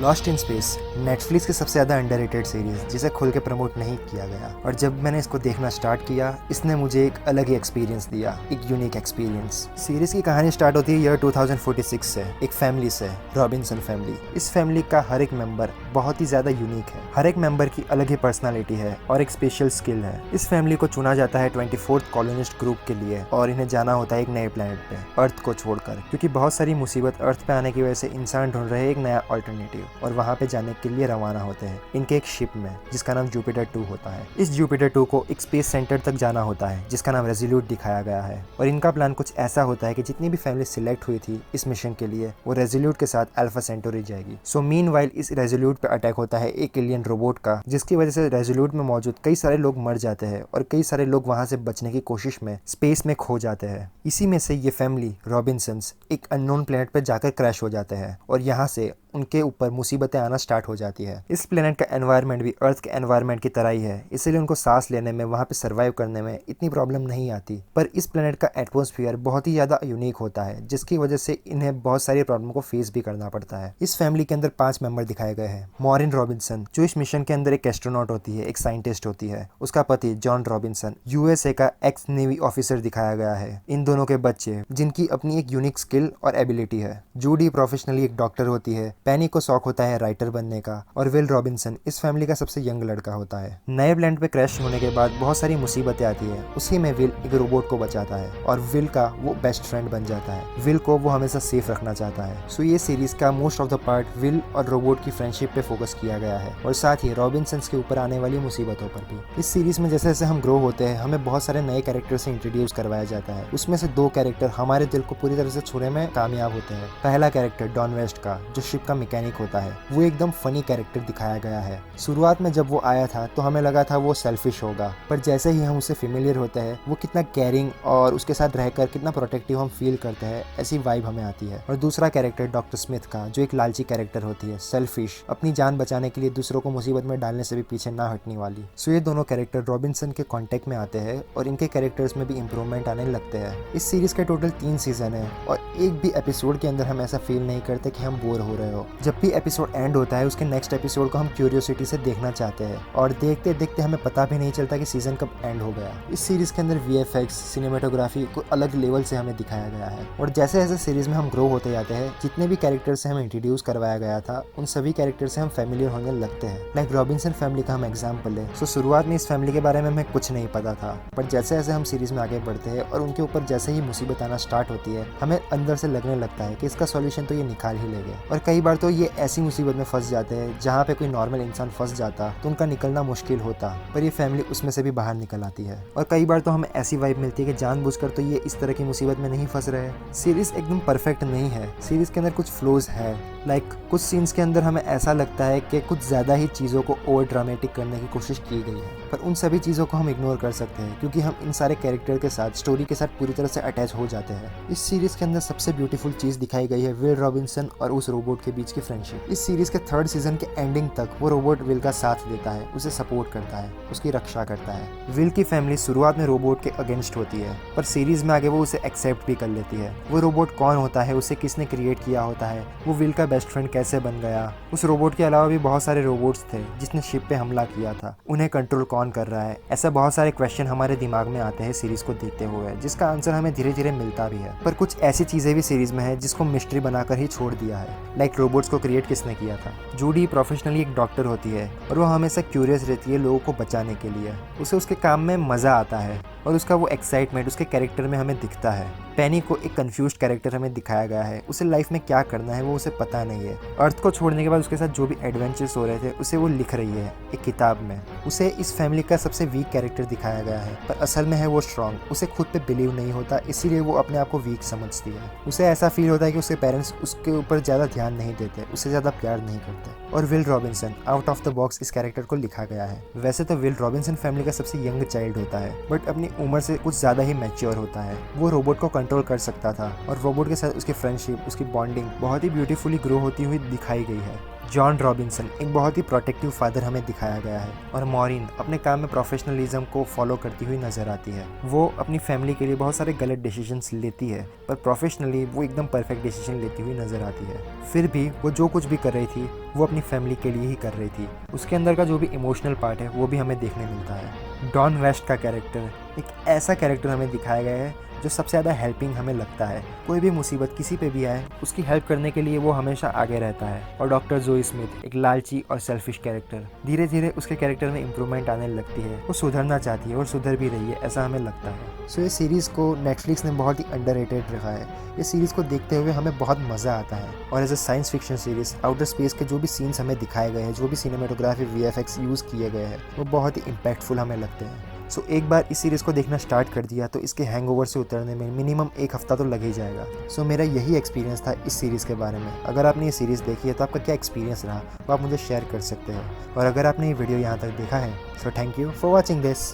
Lost in space Netflix की सबसे ज़्यादा अंडररेटेड सीरीज़ जिसे खुल के प्रमोट नहीं किया गया, और जब मैंने इसको देखना स्टार्ट किया इसने मुझे एक अलग ही एक्सपीरियंस दिया, एक यूनिक एक्सपीरियंस। सीरीज़ की कहानी स्टार्ट होती है ईयर 2046 से, एक फैमिली से, रॉबिन्सन फैमिली। इस फैमिली का हर एक मेंबर बहुत ही ज़्यादा यूनिक है, हर एक मेंबर की अलग ही पर्सनालिटी है और एक स्पेशल स्किल है। इस फैमिली को चुना जाता है 24th कॉलोनिस्ट ग्रुप के लिए और इन्हें जाना होता है एक नए प्लैनेट पे, अर्थ को छोड़कर, क्योंकि बहुत सारी मुसीबत अर्थ पे आने की वजह से इंसान ढूंढ रहे हैं एक नया ऑल्टरनेटिव और वहां पे जाने के लिए रवाना होते हैं इनके एक शिप में जिसका नाम जुपिटर 2 होता है। इस जुपिटर 2 को एक स्पेस सेंटर तक जाना होता है जिसका नाम रेजोल्यूट दिखाया गया है, और इनका प्लान कुछ ऐसा होता है कि जितनी भी फैमिली सिलेक्ट हुई थी इस मिशन के लिए वो रेजोल्यूट के साथ अल्फा सेंटोरी जाएगी। सो मीनवाइल इस रेजोल्यूट पे अटैक होता है एक एलियन रोबोट का, जिसकी वजह से रेजोल्यूट में मौजूद कई सारे लोग मर जाते हैं और कई सारे लोग वहां से बचने की कोशिश में स्पेस में खो जाते हैं। इसी में से ये फैमिली रॉबिन्सन्स एक अननोन प्लेनेट पर जाकर क्रैश हो जाते हैं और यहाँ से उनके ऊपर मुसीबतें आना स्टार्ट हो जाती है। इस प्लेनेट का एनवायरनमेंट भी अर्थ के एनवायरनमेंट की तरह ही है, इसीलिए उनको सांस लेने में, वहाँ पे सर्वाइव करने में इतनी प्रॉब्लम नहीं आती। पर इस प्लेनेट का एटमॉस्फेयर बहुत ही ज़्यादा यूनिक होता है, जिसकी वजह से इन्हें बहुत सारी प्रॉब्लम को फेस भी करना पड़ता है। इस फैमिली के अंदर 5 मेंबर दिखाए गए हैं। मॉरिन रॉबिन्सन जो इस मिशन के अंदर एक एस्ट्रोनॉट होती है, एक साइंटिस्ट होती है। उसका पति जॉन रॉबिन्सन यूएसए का एक्स नेवी ऑफिसर दिखाया गया है। इन दोनों के बच्चे जिनकी अपनी एक यूनिक स्किल और एबिलिटी है। जूडी प्रोफेशनली एक डॉक्टर होती है। पेनी को शौक होता है राइटर बनने का, और विल रॉबिन्सन इस फैमिली का सबसे यंग लड़का होता है। नए प्लैनेट पे क्रैश होने के बाद बहुत सारी मुसीबतें आती है, उसी में विल एक रोबोट को बचाता है और विल का वो बेस्ट फ्रेंड बन जाता है। विल को वो हमेशा सेफ रखना चाहता है। सो ये सीरीज का most of the part will और रोबोट की फ्रेंडशिप पे फोकस किया गया है, और साथ ही रॉबिन्सन्स के ऊपर आने वाली मुसीबतों पर भी। इस सीरीज में जैसे जैसे हम ग्रो होते हैं हमें बहुत सारे नए कैरेक्टर से इंट्रोड्यूस करवाया जाता है। उसमें से 2 कैरेक्टर हमारे दिल को पूरी तरह से छूने में कामयाब होते हैं। पहला कैरेक्टर डॉन वेस्ट का, जो शिप का मैकेनिक होता है, वो एकदम फनी कैरेक्टर दिखाया गया है। शुरुआत में जब वो आया था तो हमें लगा था वो सेल्फिश होगा, पर जैसे ही हम उससे फेमिलियर होते हैं वो कितना केयरिंग और उसके साथ रहकर कितना प्रोटेक्टिव हम फील करते हैं, ऐसी वाइब हमें आती है। और दूसरा कैरेक्टर डॉक्टर स्मिथ का, जो एक लालची कैरेक्टर होती है, सेल्फिश, अपनी जान बचाने के लिए दूसरों को मुसीबत में डालने से भी पीछे ना हटने वाली। सो ये दोनों कैरेक्टर रॉबिन्सन के कॉन्टेक्ट में आते हैं और इनके कैरेक्टर्स में भी इंप्रूवमेंट आने लगते हैं। इस सीरीज के टोटल 3 सीजन है और एक भी एपिसोड के अंदर हम ऐसा फील नहीं करते कि हम बोर हो रहे हो। जब भी एपिसोड एंड होता है उसके नेक्स्ट एपिसोड को हम क्यूरियोसिटी से देखना चाहते हैं, और देखते देखते हमें पता भी नहीं चलता कि सीजन कब एंड हो गया। इस सीरीज के अंदर वीएफएक्स, सिनेमेटोग्राफी को अलग लेवल से हमें दिखाया गया है, और जैसे जैसे सीरीज में हम ग्रो होते जाते हैं जितने भी कैरेक्टर से हमें इंट्रोड्यूस करवाया गया था उन सभी कैरेक्टर से हम फैमिलियर होने लगते हैं। लाइक रॉबिन्सन फैमिली का हम एग्जाम्पल है। सो शुरुआत में इस फैमिली के बारे में हमें कुछ नहीं पता था, पर जैसे जैसे हम सीरीज में आगे बढ़ते हैं और उनके ऊपर जैसे ही मुसीबत आना स्टार्ट होती है हमें अंदर से लगने लगता है कि इसका सॉल्यूशन तो ये निकाल ही लेंगे। और कई बार तो ये ऐसी मुसीबत में फंस जाते हैं जहाँ पे कोई नॉर्मल इंसान फंस जाता तो उनका निकलना मुश्किल होता, पर ये फैमिली उसमें से भी बाहर निकल आती है। और कई बार तो हमें ऐसी वाइब मिलती है कि जानबूझकर तो ये इस तरह की मुसीबत में नहीं फंस रहे। सीरीज एकदम परफेक्ट नहीं है, सीरीज के अंदर कुछ फ्लोज है। लाइक कुछ सीन्स के अंदर हमें ऐसा लगता है कि कुछ ज़्यादा ही चीज़ों को ओवर ड्रामेटिक करने की कोशिश की गई है, पर उन सभी चीज़ों को हम इग्नोर कर सकते हैं क्योंकि हम इन सारे कैरेक्टर के साथ, स्टोरी के साथ पूरी तरह से अटैच हो जाते हैं। इस सीरीज के अंदर सबसे ब्यूटीफुल चीज़ दिखाई गई है विल रॉबिन्सन और उस रोबोट के बीच की फ्रेंडशिप। इस सीरीज के 3rd सीजन के एंडिंग तक वो रोबोट विल का साथ देता है, उसे सपोर्ट करता है, उसकी रक्षा करता है। विल की फैमिली शुरुआत में रोबोट के अगेंस्ट होती है, पर सीरीज में आगे वो उसे एक्सेप्ट भी कर लेती है। वो रोबोट कौन होता है, उसे किसने क्रिएट किया होता है, वो विल का बेस्ट फ्रेंड कैसे बन गया। उस रोबोट के अलावा भी बहुत सारे रोबोट्स थे जिसने शिप पे हमला किया था, उन्हें कंट्रोल कौन कर रहा है। ऐसा बहुत सारे क्वेश्चन हमारे दिमाग में आते हैं सीरीज को देखते हुए, जिसका आंसर हमें धीरे धीरे मिलता भी है। पर कुछ ऐसी चीजें भी सीरीज में है जिसको मिस्ट्री बनाकर ही छोड़ दिया है। लाइक रोबोट्स को क्रिएट किसने किया था। जूडी प्रोफेशनली एक डॉक्टर होती है और वो हमेशा क्यूरियस रहती है लोगों को बचाने के लिए। उसे उसके काम में मजा आता है और उसका वो एक्साइटमेंट उसके कैरेक्टर में हमें दिखता है। पेनी को एक कंफ्यूज्ड कैरेक्टर हमें दिखाया गया है, उसे लाइफ में क्या करना है वो उसे पता नहीं है। अर्थ को छोड़ने के बाद उसके साथ जो भी एडवेंचर्स हो रहे थे उसे वो लिख रही है एक किताब में। उसे इस फैमिली का सबसे वीक कैरेक्टर दिखाया गया है, पर असल में है वो स्ट्रॉन्ग। उसे खुद पे बिलीव नहीं होता, इसीलिए वो अपने आप को वीक समझती है। उसे ऐसा फील होता है कि उसके पेरेंट्स उसके ऊपर ज़्यादा ध्यान नहीं देते, उसे ज़्यादा प्यार नहीं करते। और will Robinson out of the box इस कैरेक्टर को लिखा गया है। वैसे तो विल रॉबिन्सन फैमिली का सबसे यंग चाइल्ड होता है, बट अपनी उम्र से कुछ ज़्यादा ही मैच्योर होता है। वो रोबोट को कंट्रोल कर सकता था और रोबोट के साथ उसकी फ्रेंडशिप, उसकी बॉन्डिंग बहुत ही ब्यूटीफुली ग्रो होती हुई दिखाई गई है। जॉन रॉबिन्सन एक बहुत ही प्रोटेक्टिव फादर हमें दिखाया गया है और मॉरिन अपने काम में प्रोफेशनलिज्म को फॉलो करती हुई नजर आती है। वो अपनी फैमिली के लिए बहुत सारे गलत डिसीजंस लेती है पर प्रोफेशनली वो एकदम परफेक्ट डिसीजन लेती हुई नजर आती है। फिर भी वो जो कुछ भी कर रही थी वो अपनी फैमिली के लिए ही कर रही थी। उसके अंदर का जो भी इमोशनल पार्ट है वो भी हमें देखने मिलता है। डॉन वेस्ट का कैरेक्टर एक ऐसा कैरेक्टर हमें दिखाया गया है जो सबसे ज़्यादा हेल्पिंग हमें लगता है। कोई भी मुसीबत किसी पे भी आए उसकी हेल्प करने के लिए वो हमेशा आगे रहता है। और डॉक्टर जोई स्मिथ एक लालची और सेल्फिश कैरेक्टर, धीरे धीरे उसके कैरेक्टर में इम्प्रूवमेंट आने लगती है। वो सुधरना चाहती है और सुधर भी रही है, ऐसा हमें लगता है। सो ये सीरीज़ को नेटफ्लिक्स ने बहुत ही अंडररेटेड रखा है। ये सीरीज़ को देखते हुए हमें बहुत मज़ा आता है और as a science fiction series outer space के जो भी सीन्स हमें दिखाए गए हैं, जो भी सिनेमेटोग्राफी VFX यूज़ किए गए हैं वो बहुत ही इम्पैक्टफुल हमें लगते हैं। सो एक बार इस सीरीज़ को देखना स्टार्ट कर दिया तो इसके हैंगओवर से उतरने में मिनिमम 1 हफ्ता तो लग ही जाएगा। सो मेरा यही एक्सपीरियंस था इस सीरीज़ के बारे में। अगर आपने ये सीरीज़ देखी है तो आपका क्या एक्सपीरियंस रहा वो आप मुझे शेयर कर सकते हो। और अगर आपने ये वीडियो यहाँ तक देखा है so thank you for watching this.